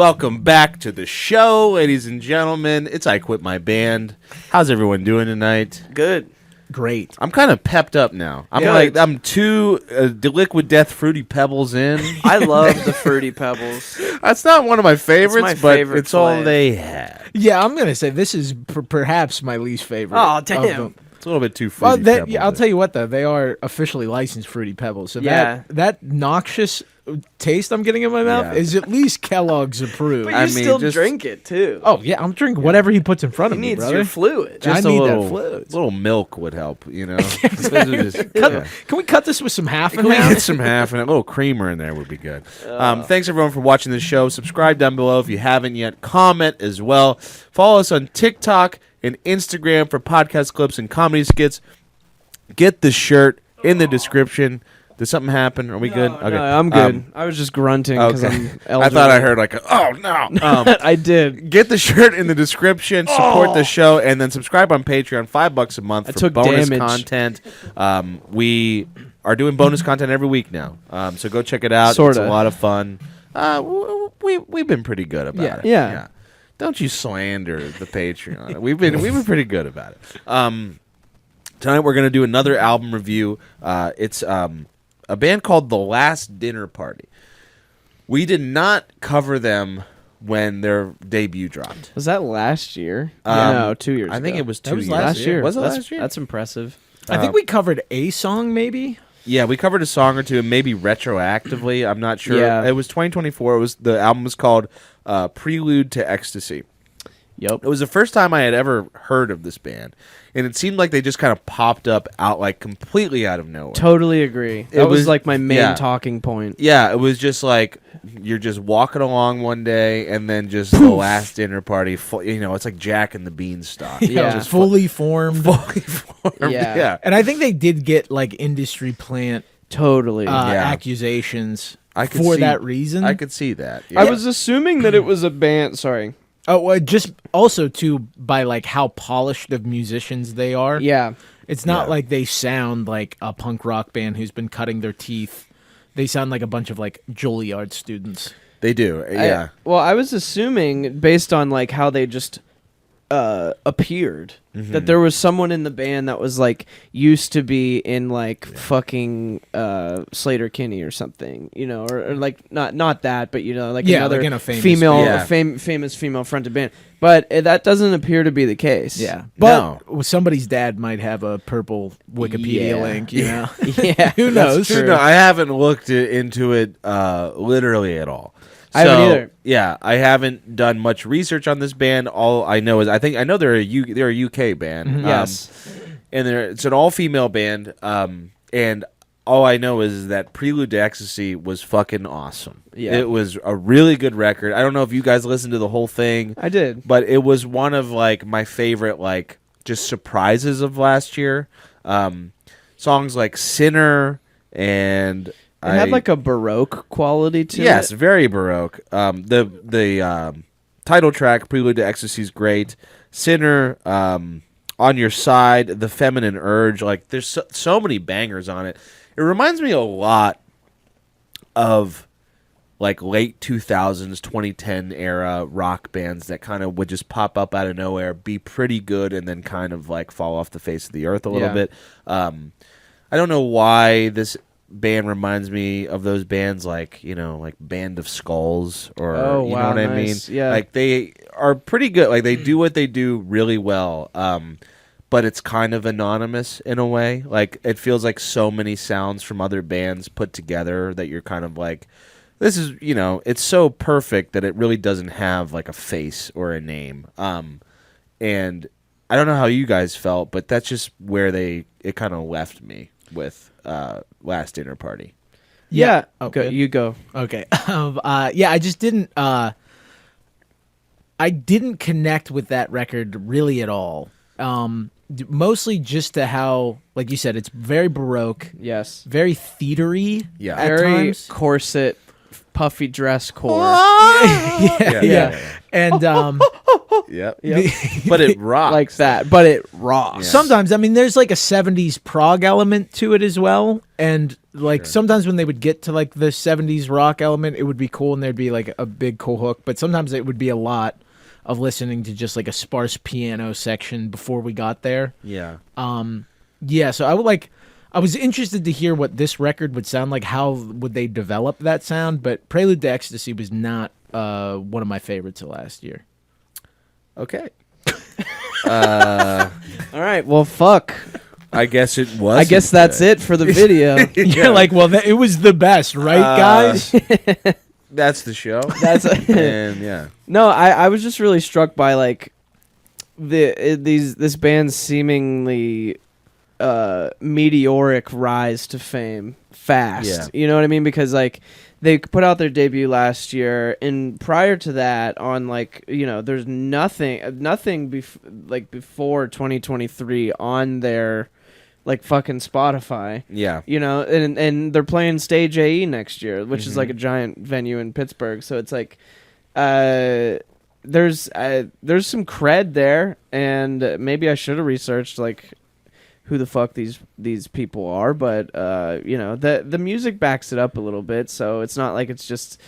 Welcome back to the show, ladies and gentlemen. It's I Quit My Band. How's everyone doing tonight? Good. Great. I'm kind of pepped up now. I'm 2 Liquid Death Fruity Pebbles in. I love the Fruity Pebbles. That's not one of my favorites, It's my favorite it's all flavor. they have. Yeah, I'm gonna say this is perhaps my least favorite. Oh, of damn. them. It's a little bit too Well, fruity. Pebbles. I'll tell you what though, they are officially licensed Fruity Pebbles. So Yeah. that noxious taste I'm getting in my mouth Yeah. is at least Kellogg's approved. But you I mean, still just- drink it, too. Oh yeah, I'm drinking whatever he puts in front He of me, needs brother. your fluid. I Just need a that little, fluid. little milk would help, you know. Can we cut this with some half Can and we half? get some half and a little creamer in there would be good. Thanks everyone for watching the show. Subscribe down below if you haven't yet. Comment as well. Follow us on TikTok and Instagram for podcast clips and comedy skits. Get the shirt in the description. Did something happen? Are we good? Okay. No, I'm good. I was just grunting because Okay. I'm I elderly. thought I heard like, oh no. I did. Get the shirt in the description. Support the show, and then subscribe on Patreon. $5 a month I for took bonus damage. content. We are doing bonus content every week now, so go check it out. Sorta. It's a lot of fun. We've been pretty good about it. Yeah. Don't you slander the Patreon. We've been pretty good about it. Tonight we're gonna do another album review. It's a band called The Last Dinner Party. We did not cover them when their debut dropped. Was that last year? No, 2 years ago. I think it was 2 That was years. last year. Was it That's- last year? That's impressive. I think we covered a song, maybe. Yeah, we covered a song or two, and maybe retroactively. I'm not sure. Yeah. It was 2024. The album was called Prelude to Ecstasy. Yep. It was the first time I had ever heard of this band, and it seemed like they just kind of popped up out like completely out of nowhere. Totally agree. That was like my main yeah. talking point. Yeah, it was just like you're just walking along one day, and then just the last dinner party. It's like Jack and the Beanstalk. Yeah. Just fully formed. fully formed. Yeah. Yeah. And I think they did get like industry plant Totally. accusations I could for see- that reason. I could see that. I Yeah. was assuming that it was a band. Sorry. Oh, well, just also too by like how polished of musicians they are. Yeah. It's not Yeah. like they sound like a punk rock band who's been cutting their teeth. They sound like a bunch of like Julliard students. They do. Yeah. I was assuming based on like how they just appeared that there was someone in the band that was like used to be in like fucking Slater Kinney or something, or like not that, but like Yeah, another like in a famous female band. famous female fronted band. But that doesn't appear to be the case. Yeah, No. but somebody's dad might have a purple Wikipedia Yeah. link. You know, Yeah. who knows? True. No, I haven't looked into it literally at all. I haven't either. Yeah, I haven't done much research on this band. All I know is I know they're a UK band. Yes. And it's an all female band. And all I know is that Prelude to Ecstasy was fucking awesome. Yeah. It was a really good record. I don't know if you guys listened to the whole thing, I did. but it was one of like my favorite like just surprises of last year. Songs like Sinner and It had like a baroque quality to yes, it. very baroque. The title track, Prelude to Ecstasy, is great. Sinner, On Your Side, The Feminine Urge, like there's so many bangers on it. It reminds me a lot of like late 2000s, 2010 era rock bands that kind of would just pop up out of nowhere, be pretty good, and then kind of like fall off the face of the earth a little Yeah. bit. I don't know why this band reminds me of those bands like like Band of Skulls or Oh, you know wow, what I mean. nice. Yeah. Like they are pretty good. Like they do what they do really well. But it's kind of anonymous in a way. Like it feels like so many sounds from other bands put together that you're kind of like, this is it's so perfect that it really doesn't have like a face or a name. And I don't know how you guys felt, but that's just where it kind of left me with Last Dinner Party. Yeah. Oh, Go, good. you go. Okay. I just didn't. I didn't connect with that record really at all. Mostly just to how, like you said, it's very baroque, Yes. very theatery. Yeah. at Very times. corset, puffy dress core. yeah. Yeah. And Yep. Yep. But it rocks. Like that, but it rocks. Yeah. Sometimes, I mean, there's like a 70s prog element to it as well. And like Sure. sometimes when they would get to like the 70s rock element, it would be cool and there'd be like a big cool hook. But sometimes it would be a lot of listening to just like a sparse piano section before we got there. Yeah. Yeah, so I was interested to hear what this record would sound like. How would they develop that sound? But Prelude to Ecstasy was not one of my favorites of last year. Okay. All right, well, fuck. I guess it was. I guess that's it for the video. You're like, well, it was the best, right, guys? That's the show. That's And yeah. No, I was just really struck by like this band's seemingly meteoric rise to fame fast. Yeah. You know what I mean? Because like they put out their debut last year, and prior to that, on like there's nothing before 2023 on their like fucking Spotify. Yeah. And they're playing Stage AE next year, which is like a giant venue in Pittsburgh. So it's like there's some cred there, and maybe I should have researched like who the fuck these people are, but the music backs it up a little bit, so it's not like it's just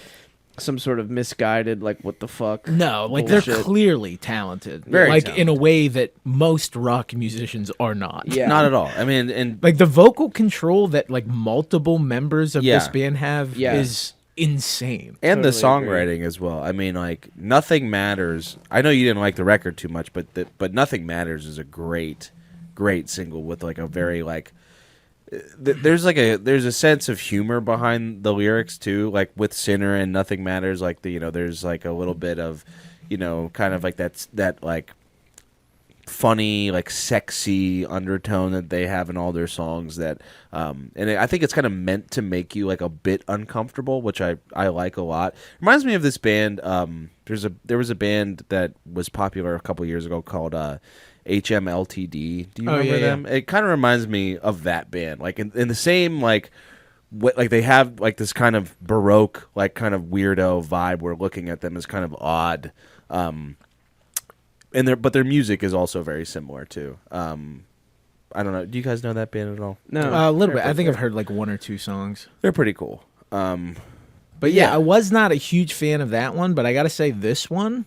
some sort of misguided like what the fuck. No, like bullshit. they're clearly talented. Very like talented. in a way that most rock musicians are not. Yeah. Not at all. I mean, and Like the vocal control that like multiple members of Yeah. this band have Yeah. is insane. and the Totally agree. songwriting as well. I mean, like Nothing Matters. I know you didn't like the record too much, but Nothing Matters is a great single with like a very like there's a sense of humor behind the lyrics too, like with Sinner and Nothing Matters, like there's like a little bit of kind of like that like funny like sexy undertone that they have in all their songs that I think it's kind of meant to make you like a bit uncomfortable, which I like a lot. Reminds me of this band. There was a band that was popular a couple years ago called HMLTD. Do you remember them? It kind of reminds me of that band, like in the same like what, like they have like this kind of baroque, like kind of weirdo vibe. Where looking at them is kind of odd, and but their music is also very similar too. I don't know. Do you guys know that band at all? No, A little bit. I think I've heard like one or two songs. They're pretty cool. But yeah, I was not a huge fan of that one, but I got to say this one,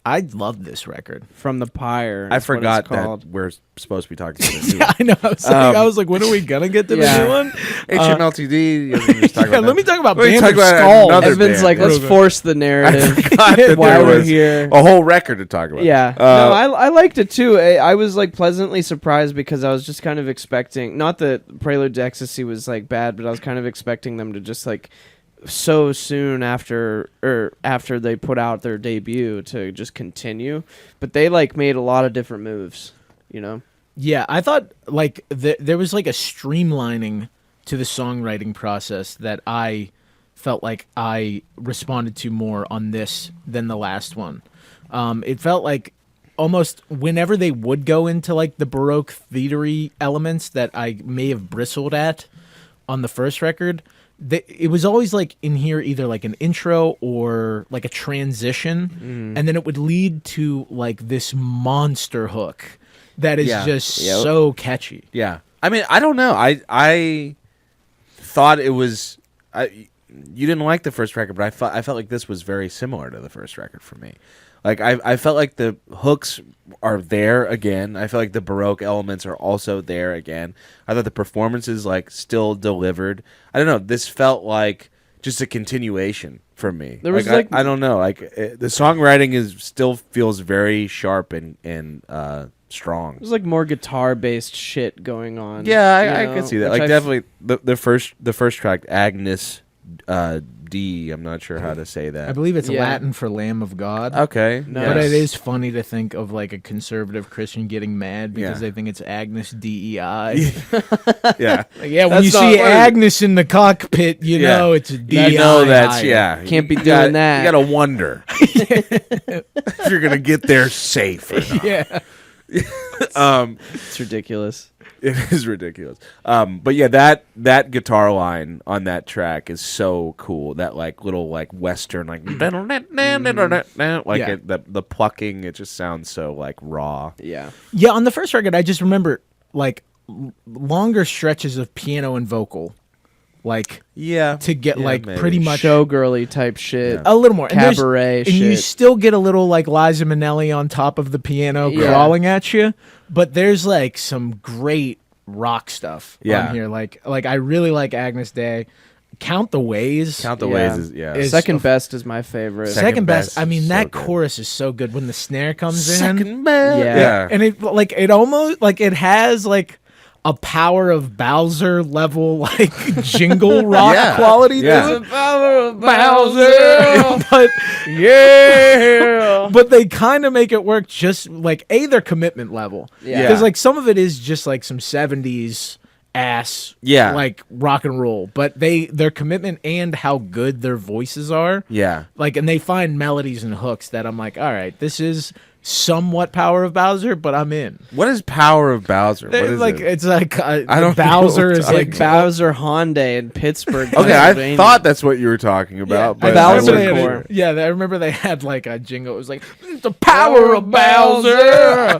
I love this record. from the Pyre. I is what forgot it's called. that we're supposed to be talking about the new Yeah, I know. I was like, when are we gonna get to Yeah. the new one? HMLTD. Yeah, let me talk about Let me Band talk of about Skull. another Evan's band. like, let's Real force the narrative forgot that while there we're was here. a whole record to talk about. Yeah, no, I liked it too. I was like pleasantly surprised because I was just kind of expecting, not that Prelude to Ecstasy was like bad, but I was kind of expecting them to just like so soon after they put out their debut to just continue, but they like made a lot of different moves, Yeah, I thought like there was like a streamlining to the songwriting process that I felt like I responded to more on this than the last one. It felt like almost whenever they would go into like the baroque theatery elements that I may have bristled at on the first record, it was always like in here either like an intro or like a transition, and then it would lead to like this monster hook that is just so catchy. Yeah. I mean, I don't know. I thought it was. You didn't like the first record, but I felt like this was very similar to the first record for me. Like I felt like the hooks are there again. I felt like the baroque elements are also there again. I thought the performances like still delivered. I don't know. This felt like just a continuation for me. There was I don't know. Like the songwriting still feels very sharp and strong. There's like more guitar based shit going on. Yeah, I could see that. which Like definitely the first track, Agnes D. I'm not sure how to say I that. believe it's Yeah. Latin for Lamb of God. Okay. No. But Yes. it is funny to think of like a conservative Christian getting mad because Yeah. they think it's Agnes DEI. Yeah. Like, yeah, when That's you not see what it- Agnes in the cockpit, you Yeah. know it's a DEI. You know that's Can't be You doing gotta- that. You gotta wonder if you're gonna get there safe or not. Yeah. It's ridiculous. It is ridiculous. But yeah, that guitar line on that track is so cool. That like little like western like like Yeah. the plucking. It just sounds so like raw. Yeah. Yeah, on the first record, I just remember like longer stretches of piano and vocal, like Yeah, to get like maybe. pretty much Showgirly type shit. Yeah. a little more Cabaret and you shit. still get a little like Liza Minnelli on top of the piano Yeah. crawling at you, but there's like some great rock stuff Yeah. on here. Like I really like Agnes Day. Count the Ways. Count the Yeah. ways. Is- Second best is my favorite. Second best. best I mean, is so that good. chorus is so good when the snare comes in. Second best. Yeah. And it like it almost like it has like a Power of Bowser level like jingle rock Yeah. quality Yeah. to it. Power of but Yeah. but they kind of make it work just like their commitment level. Yeah. Because like some of it is just like some 70s ass Yeah. like rock and roll, but their commitment and how good their voices are. Yeah. Like, and they find melodies and hooks that I'm like, all right, this is somewhat Power of Bowser, but I'm in. What is Power of Bowser? What They're is like it? it's like I don't Bowser know. is Like like Bowser Hyundai in Pittsburgh. Okay, I Pennsylvania. thought that's what you were talking about, but Bowser I wasn't they had- sure. yeah, I remember they had like a jingle. It was like the Power of Bowser.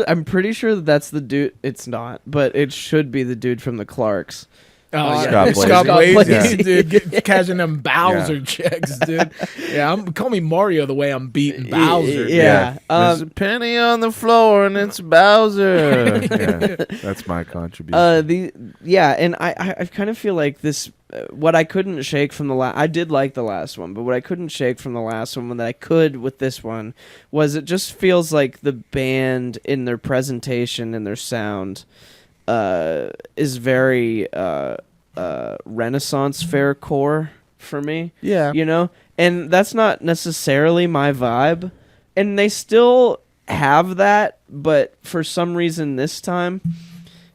I'm pretty sure that that's the dude. It's not, but it should be the dude from the Clarks. Oh, Scott yeah. Blaze. Scott Scott Blaze, Blaze. dude, cashing them Bowser checks, dude. Yeah, call me Mario the way I'm beating Bowser. Yeah. There's a penny on the floor and it's Bowser. Yeah, that's my contribution. And I kind of feel like this. What I couldn't shake from the last, I did like the last one, but what I couldn't shake from the last one that I could with this one was it just feels like the band in their presentation and their sound is very Renaissance fair core for me. yeah. You know, and that's not necessarily my vibe, and they still have that, but for some reason this time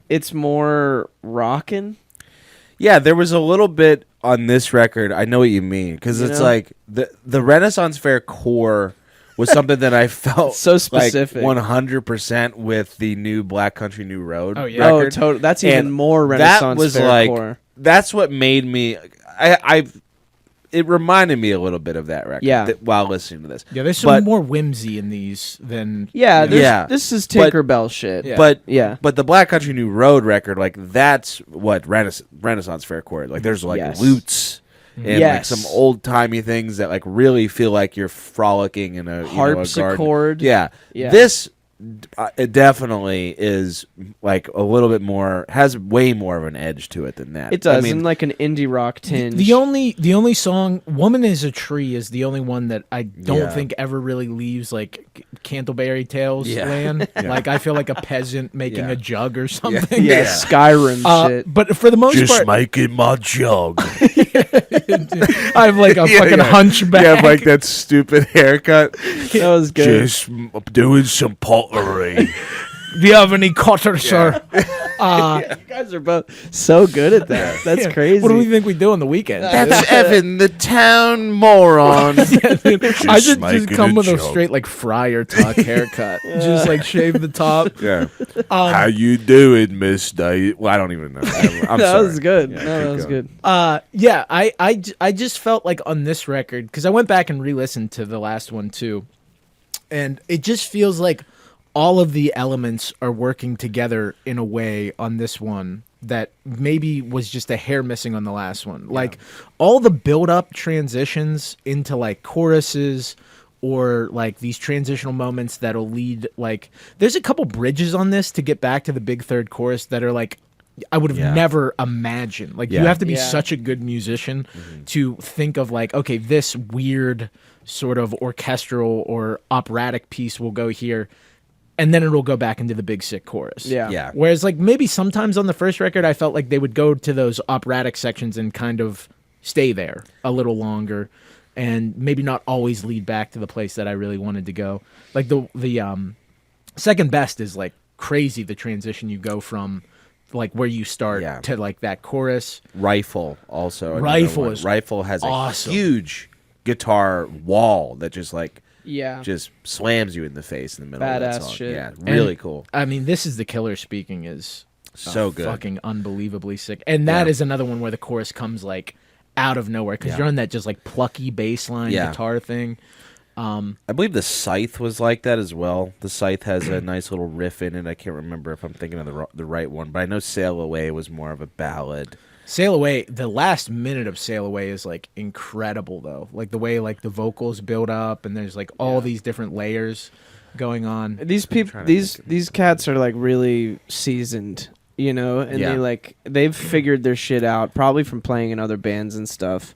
it's more rockin'. Yeah, there was a little bit on this record. I know what you mean because You it's know? like the Renaissance Fair core was something that I felt So specific. like 100% with the new Black Country New Road. Oh, yeah. record. Totally. That's even And more Renaissance that was fair like core. that's what made me. It reminded me a little bit of that record. Yeah. While listening to this. Yeah, there's some But- more whimsy in these than Yeah, Yeah. this is But- Tinkerbell shit. Yeah. But Yeah. but the Black Country New Road record, like that's what Renaissance Fair chord. Like there's like Yes. lutes and like Yes. some old timey things that like really feel like you're frolicking in a Harpsichord. garden. Yeah. Yeah. This it definitely is like a little bit more, has way more of an edge to it than that. It does, I mean, in like an indie rock tinge. the only song "Woman Is a Tree" is the only one that I don't Yeah. think ever really leaves like Canterbury Tales Yeah. land. Yeah. Like I feel like a peasant making Yeah. a jug or something. yeah, Yeah. Skyrim shit. But for the most part, making my jug. I have like a fucking hunchback. You have like that stupid haircut. That was good. doing some pottery. Do you have any cotter, sir? You guys are both so good at that. That's Yeah. crazy. What do we think we do on the weekend? That's Evan, the town moron. I should just making come a with a joke. straight like Friar Tuck haircut. Just like shave the top. Yeah. How you doing, Miss Day? Well, I don't even know. I'm that sorry. was good. Yeah, no, keep that was going. good. Yeah, I just felt like on this record, because I went back and re-listened to the last one too, and it just feels like all of the elements are working together in a way on this one that maybe was just a hair missing on the last one. Like all the build-up transitions into like choruses or like these transitional moments that'll lead, like there's a couple bridges on this to get back to the big third chorus that are like I would have Yeah. never imagined. Like you Yeah. have to be Yeah. such a good musician to think of like, okay, this weird sort of orchestral or operatic piece will go here, and then it'll go back into the big sick chorus. Yeah. Yeah. Whereas like maybe sometimes on the first record, I felt like they would go to those operatic sections and kind of stay there a little longer, and maybe not always lead back to the place that I really wanted to go. Like the second best is like crazy. The transition you go from like where you start Yeah. to like that chorus. Rifle also. another Rifle one. is Rifle has awesome. a huge guitar wall that just like Yeah. just slams you in the face in the middle of that Badass song. shit. Yeah, And, really cool. I mean, this is the killer speaking is So good. Fucking unbelievably sick. And that is another one where the chorus comes like out of nowhere because you're on that just like plucky bass line guitar thing. I believe the Scythe was like that as well. The Scythe has a nice little riff in it. I can't remember if I'm thinking of the right one, but I know Sail Away was more of a ballad. Sail Away, the last minute of Sail Away is like incredible though. Like the way like the vocals build up and there's like all these different layers going on. These people, these cats are like really seasoned, you know, and they've figured their shit out probably from playing in other bands and stuff.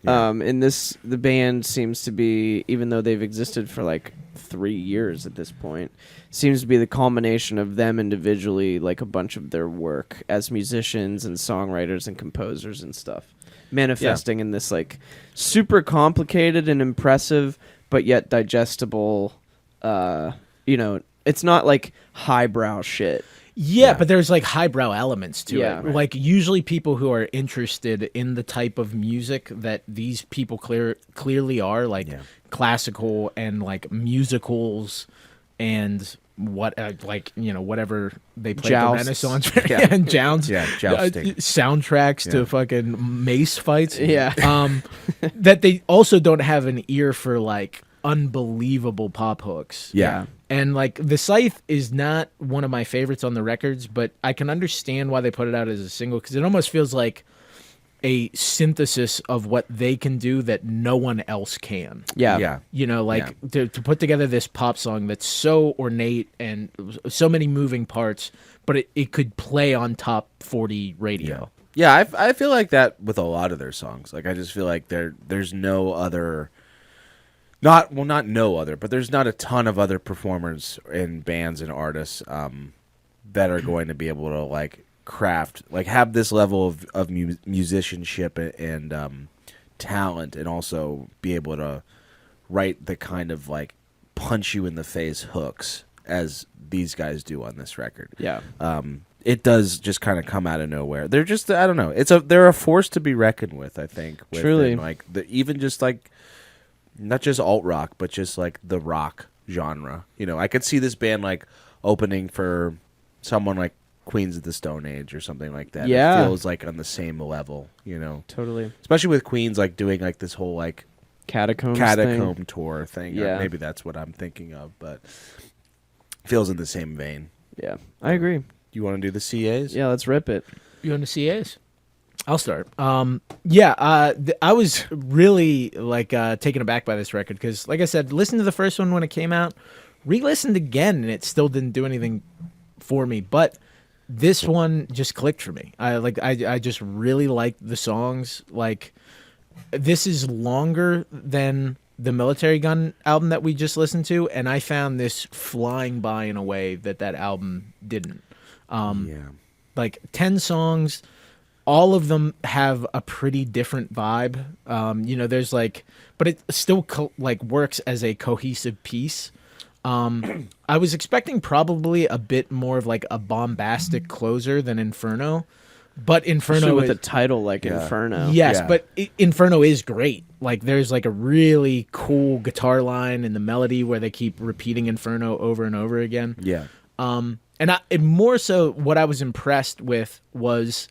And the band seems to be, even though they've existed for like 3 years at this point, seems to be the culmination of them individually, like a bunch of their work as musicians and songwriters and composers and stuff, manifesting in this like super complicated and impressive, but yet digestible. It's not like highbrow shit. Yeah, but there's like highbrow elements to it. Right. Like usually people who are interested in the type of music that these people clearly are, like classical and like musicals and whatever they play the Renaissance and jousting. Soundtracks to fucking mace fights. That they also don't have an ear for like unbelievable pop hooks. And like the Scythe is not one of my favorites on the records, but I can understand why they put it out as a single because it almost feels like a synthesis of what they can do that no one else can. You know, like to put together this pop song that's so ornate and so many moving parts, but it could play on top 40 radio. I feel like that with a lot of their songs. Like I just feel like there's no other. But there's not a ton of other performers and bands and artists that are going to be able to like craft, like have this level of musicianship and talent, and also be able to write the kind of like punch you in the face hooks as these guys do on this record. It does just kind of come out of nowhere. They're just, I don't know. They're a force to be reckoned with, I think. Truly. Like even just like. Not just alt rock, but just like the rock genre. You know, I could see this band like opening for someone like Queens of the Stone Age or something like that. Yeah. It feels like on the same level, you know. Totally. Especially with Queens like doing like this whole like catacomb tour thing. Yeah. Maybe that's what I'm thinking of, but feels in the same vein. Yeah, I agree. You want to do the CAs? Yeah, let's rip it. You want to CAs? I'll start. I was really like taken aback by this record because, like I said, listened to the first one when it came out, re-listened again, and it still didn't do anything for me. But this one just clicked for me. I just really liked the songs. Like, this is longer than the Military Gun album that we just listened to, and I found this flying by in a way that album didn't. Like 10 songs. All of them have a pretty different vibe. There's like, but it still works as a cohesive piece. I was expecting probably a bit more of like a bombastic closer than Inferno, but Inferno especially with a title like Inferno. Yes, but Inferno is great. Like there's like a really cool guitar line in the melody where they keep repeating Inferno over and over again. And more so what I was impressed with was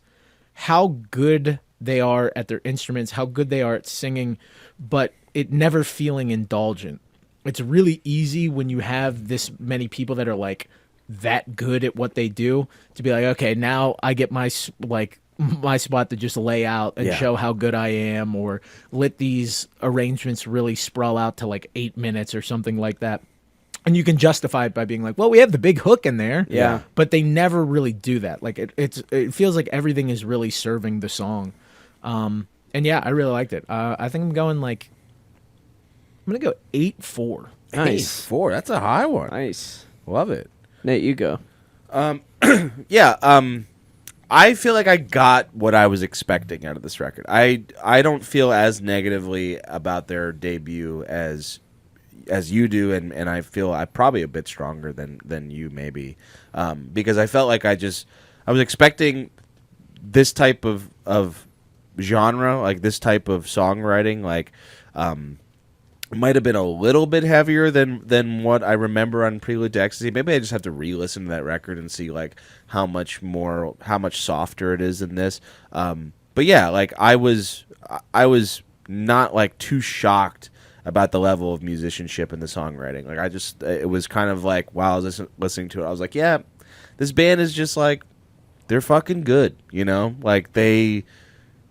how good they are at their instruments, how good they are at singing, but it never feeling indulgent. It's really easy when you have this many people that are like that good at what they do to be like, okay, now I get my spot to just lay out and show how good I am, or let these arrangements really sprawl out to like 8 minutes or something like that. And you can justify it by being like, well, we have the big hook in there. But they never really do that. Like it feels like everything is really serving the song. And yeah, I really liked it. I think I'm going I'm going to go 8-4. Nice. 8-4. That's a high one. Nice. Love it. Nate, you go. I feel like I got what I was expecting out of this record. I don't feel as negatively about their debut as you do, and I feel I'm probably a bit stronger than you maybe, because I felt like I was expecting this type of genre, like this type of songwriting, like It might have been a little bit heavier than what I remember on Prelude to Ecstasy. Maybe I just have to re-listen to that record and see like how much softer it is than this. But yeah, like I was not like too shocked about the level of musicianship in the songwriting. Like it was kind of like while I was listening to it, I was like, yeah, this band is just like, they're fucking good, you know? Like they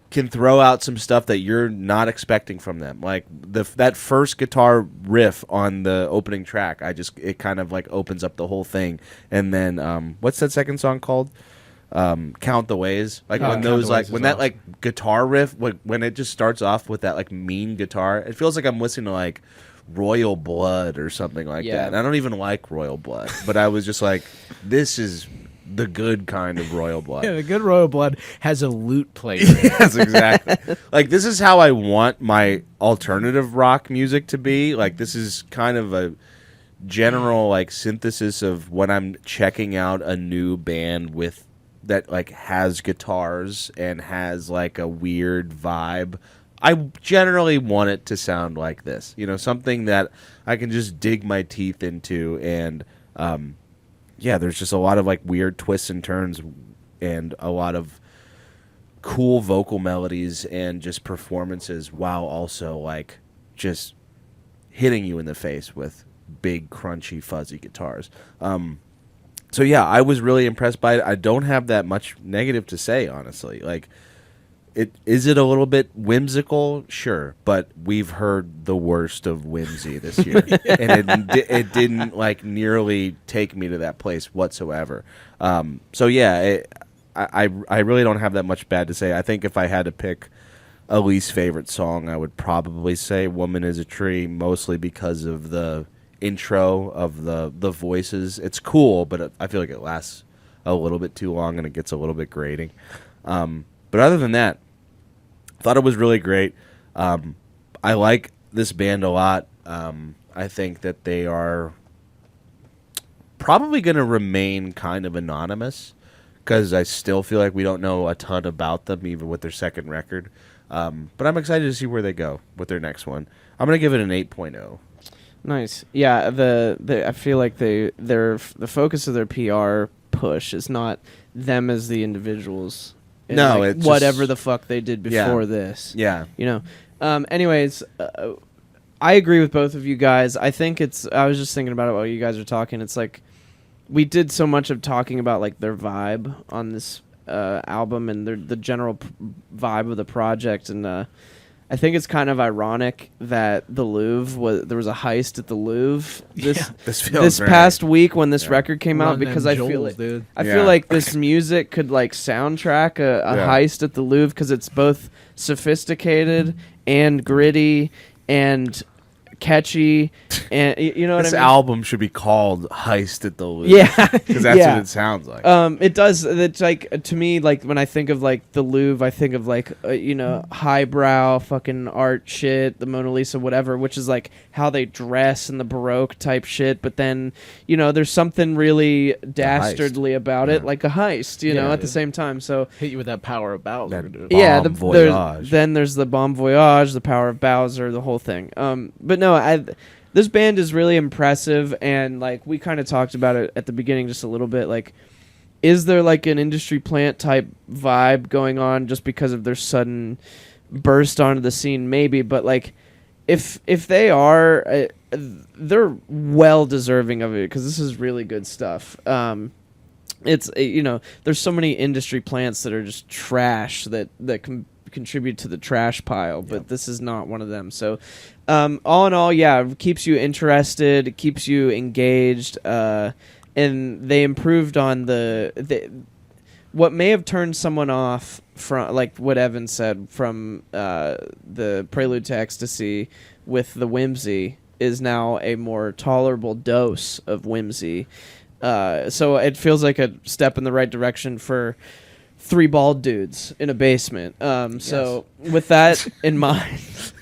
can throw out some stuff that you're not expecting from them. Like that first guitar riff on the opening track, it kind of like opens up the whole thing. And then what's that second song called? Count the Ways. Like when those like when that like guitar riff when it just starts off with that like mean guitar, it feels like I'm listening to like Royal Blood or something like that. And I don't even like Royal Blood, but I was just like, this is the good kind of Royal Blood. Yeah, the good Royal Blood has a lute player. Yes, exactly. Like this is how I want my alternative rock music to be. Like this is kind of a general like synthesis of when I'm checking out a new band with that like has guitars and has like a weird vibe. I generally want it to sound like this. You know, something that I can just dig my teeth into and yeah, there's just a lot of like weird twists and turns and a lot of cool vocal melodies and just performances while also like just hitting you in the face with big, crunchy, fuzzy guitars. So yeah, I was really impressed by it. I don't have that much negative to say, honestly. Like, is it a little bit whimsical? Sure, but we've heard the worst of whimsy this year, and it didn't like nearly take me to that place whatsoever. So yeah, I really don't have that much bad to say. I think if I had to pick a least favorite song, I would probably say "Woman Is a Tree," mostly because of the intro of the voices. It's cool, but I feel like it lasts a little bit too long and it gets a little bit grating. But other than that, I thought it was really great. I like this band a lot. I think that they are probably going to remain kind of anonymous because I still feel like we don't know a ton about them, even with their second record. But I'm excited to see where they go with their next one. I'm going to give it an 8.0. Nice. Yeah, I feel like the focus of their PR push is not them as the individuals. No, like it's whatever just, the fuck they did before this. Yeah. You know. Anyways, I agree with both of you guys. I think I was just thinking about it while you guys were talking. It's like we did so much of talking about like their vibe on this album and the general vibe of the project, and I think it's kind of ironic that the Louvre there was a heist at the Louvre this past week when this record came out, because I feel like this music could like soundtrack a heist at the Louvre, because it's both sophisticated and gritty and catchy, and you know what I mean? This album should be called Heist at the Louvre. Yeah. Because that's what it sounds like. It does. It's like, to me, like when I think of like the Louvre, I think of like, highbrow fucking art shit, the Mona Lisa, whatever, which is like how they dress and the baroque type shit. But then, there's something really dastardly about it, like a heist, you know, at the same time. So hit you with that power of Bowser, dude. Yeah, then there's the Bon Voyage, the power of Bowser, the whole thing. But no, this band is really impressive, and like we kind of talked about it at the beginning just a little bit. Like, is there like an industry plant type vibe going on just because of their sudden burst onto the scene? Maybe, but like if they are, they're well deserving of it, because this is really good stuff. It's there's so many industry plants that are just trash that can contribute to the trash pile, but this is not one of them. So all in all, it keeps you interested, it keeps you engaged, and they improved on what may have turned someone off from, like what Evan said, from the Prelude to Ecstasy with the whimsy, is now a more tolerable dose of whimsy. So it feels like a step in the right direction for three bald dudes in a basement. So with that in mind,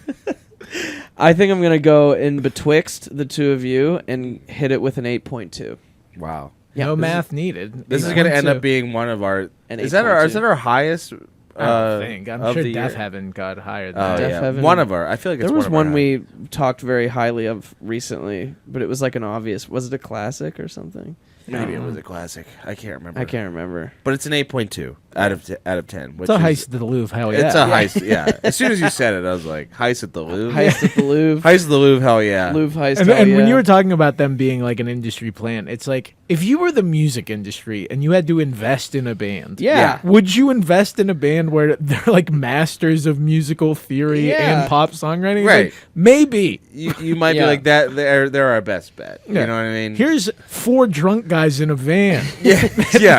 I think I'm going to go in betwixt the two of you and hit it with an 8.2. Wow. No math needed. This is going to end up being one of our... Is that our highest I don't think. I'm of sure the Death year. Heaven got higher than Oh that. Death yeah, Heaven. one of our. I feel like it's There was one of our we talked very highly of recently, but it was like an obvious. Was it a classic or something? Maybe it was a classic. I can't remember. I can't remember. But it's an 8.2 out of 10. Which It's a is, heist at the Louvre. Hell yeah. It's a heist. Yeah. As soon as you said it, I was like, heist at the Louvre. Heist at the Louvre. Heist at the Louvre. Hell yeah. Louvre heist. And, hell and when yeah. you were talking about them being like an industry plant, it's like if you were the music industry and you had to invest in a band, Yeah. would you invest in a band where they're like masters of musical theory Yeah. and pop songwriting? It's Right. like, maybe. You might Yeah. be like that. They're our best bet. Yeah. You know what I mean? Here's 4 drunk guys in a van yeah.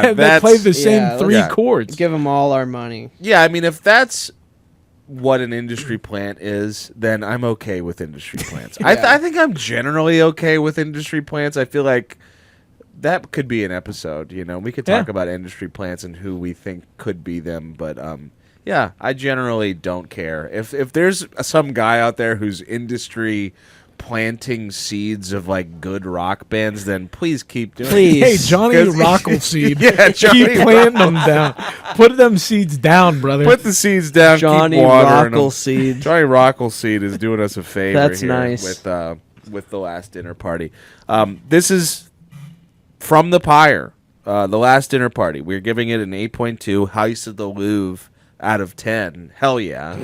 that That's play the same Yeah, 3 yeah. chords. Give them all our money. Yeah, I mean, if that's what an industry plant is, then I'm okay with industry plants. I think I'm generally okay with industry plants. I feel like that could be an episode. You know, we could talk Yeah. about industry plants and who we think could be them. But yeah, I generally don't care if there's some guy out there who's industry planting seeds of like good rock bands, then please keep doing Please. it. Hey, Johnny 'Cause- Rockleseed. Yeah, Johnny Keep planting them down. Put them seeds down, brother. Put the seeds down. Johnny keep watering 'em. Rockleseed. Johnny Rockleseed is doing us a favor. That's here nice. with the last dinner party. This is from the Pyre, the last dinner party. We're giving it an 8.2. Heist at the Louvre out of 10. Hell yeah.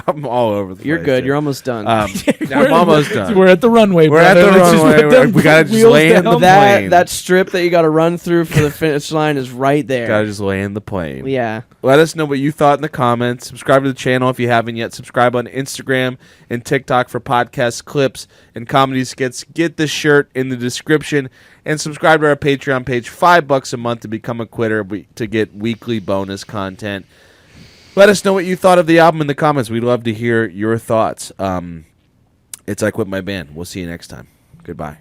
I'm all over the You're place good. here. You're almost done. I'm almost done. We're at the runway, We're at brother. the Let's just runway. put them We gotta just wheels land down. the that plane. that strip that you got to run through for the finish line is right there. Gotta just land the plane. Yeah. Let us know what you thought in the comments. Subscribe to the channel if you haven't yet. Subscribe on Instagram and TikTok for podcast clips and comedy skits. Get the shirt in the description. And subscribe to our Patreon page. $5 a month to become a quitter to get weekly bonus content. Let us know what you thought of the album in the comments. We'd love to hear your thoughts. It's I Quit My Band. We'll see you next time. Goodbye.